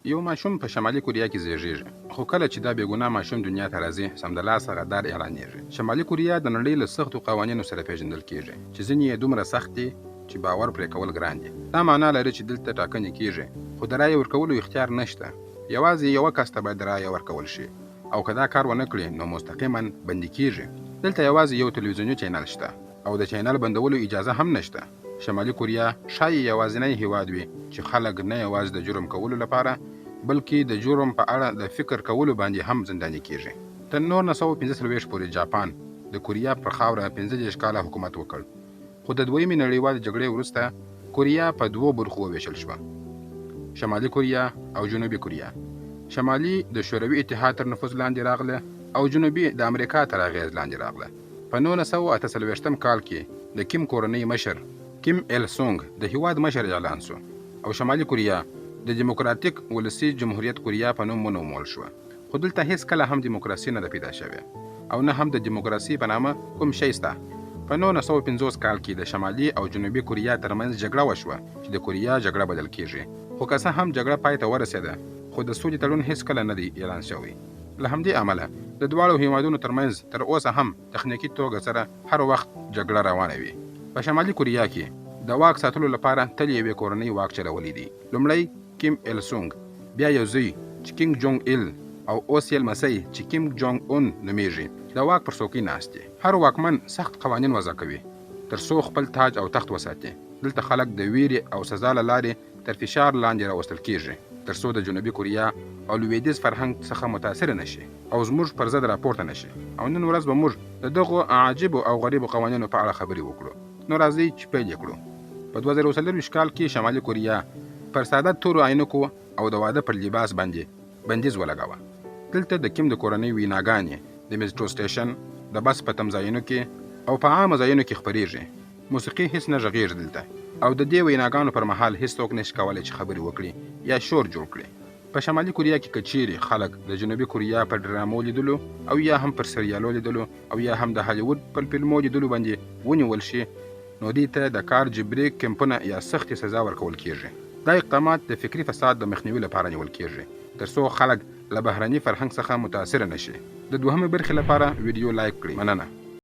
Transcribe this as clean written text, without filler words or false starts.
یو ماشوم په شمالي کوریا کې زیږیږي، خو کله چې دا بېګناه ماشوم دنیا ته راځي سمدلاسه غدار اعلانېږي. شمالي کوریا د نړۍ له سختو قوانینو سره پیژندل کېږي چې ځینې یې دومره سخت دي چې باور پرې کول ګران دي. دا معنا لري چې دلته ټاکنې کېږي، خو د رایې ورکولو اختیار نشته. یوازې یوه کس ته باید رایه ورکول شي، او که دا کار ونه کړي نو مستقیما بندي کېږي. دلته یوازې یو تلویزیوني چینل شته، او د چینل بندولو اجازه هم نشته. شمالي کوریا ښایي یوازینی هیواد وي چې خلک نه یوازې د جرم کولو لپاره بلکې د جرم په اړه د فکر کولو باندې هم زنداني کېږي. تر 1945 پورې جاپان د کوریا پر خاوره 15 کاله حکومت وکړ، خو د دویمې نړیوالې جګړې وروسته کوریا په دوو برخو وویشل شوه: شمالي کوریا او جنوبي کوریا. شمالي د شوروي اتحاد تر نفوذ لاندې راغله، او جنوبي د امریکا تر اغېز لاندې راغله. په 1948 کال کې د کیم کورنۍ مشر کیم ایل سونګ د هیواد مشر اعلان شو، او شمالي کوریا د دیموکراتیک ولسي جمهوریت کوریا په نوم ونومول شوه. خو دلته هیڅ کله هم دیموکراسي نه ده پیدا شوې، او نه هم د دیموکراسي په نامه کوم شی شته. په 1950 کال کې د شمالي او جنوبي کوریا ترمنځ جګړه وشوه چې د کوریا جګړه بلل کېږي. خو که څه هم جګړه پای ته ورسېده، خو د سولې تړون هیڅ کله نه دی اعلان شوی. له همدې امله د دواړو هیوادونو ترمنځ تر اوسه هم تخنیکي توګه سره هر وخت جګړه روانه وي. په شمالي کوریا کې د واک ساتلو لپاره تل یوې کورنۍ واک چلولی دی. لومړی کیم ایل سونګ، بیا یو زوی چې کینګ جونګ ایل، او اوس یې لمسی چې کیم جونګ اون نومیږي د واک پر څوکۍ ناست دي. هر واکمن سخت قوانین وضع کوي تر څو خپل تاج او تخت وساتي. دلته خلک د ویرې او سزا له لارې تر فشار لاندې راوستل کېږي تر څو د جنوبي کوریا او لویدیځ فرهنګ څخه متاثره نشي او زموږ پر ضد راپورته نشي. او نن ورځ به موږ د دغو عجیبو او غریبو قوانینو په اړه خبرې وکړو. نو راځئ چې پیل یې کړو. په 2024 کال کې شمالي کوریا پر ساده تورو عینکو او د واده پر لباس باندې بندیز ولګاوه. دلته د کیم د کورنۍ ویناګانې د میټرو سټیشن، د بس په تمځایونو کې او په عامه ځایونو کې خپریږي. موسیقي هیڅ نه غږیږي دلته، او د دې ویناګانو پر مهال هیڅوک نشي کولی چې خبرې وکړي یا شور جوړ کړي. په شمالي کوریا کې که چیرې خلک د جنوبي کوریا په ډرامو لیدلو او یا هم پر سریالو لیدلو او یا هم د هالیوډ پر فلمو لیدلو باندې ونیول شي، نو دې ته د کار جبري کمپونه یا سختې سزا ورکول کېږي. دا اقدامات د فکري فساد د مخنیوي لپاره نیول کېږي تر څو خلک له بهرني فرهنګ څخه متاثره نشي. د دوهمې برخې لپاره ویډیو لایک کړئ. مننه.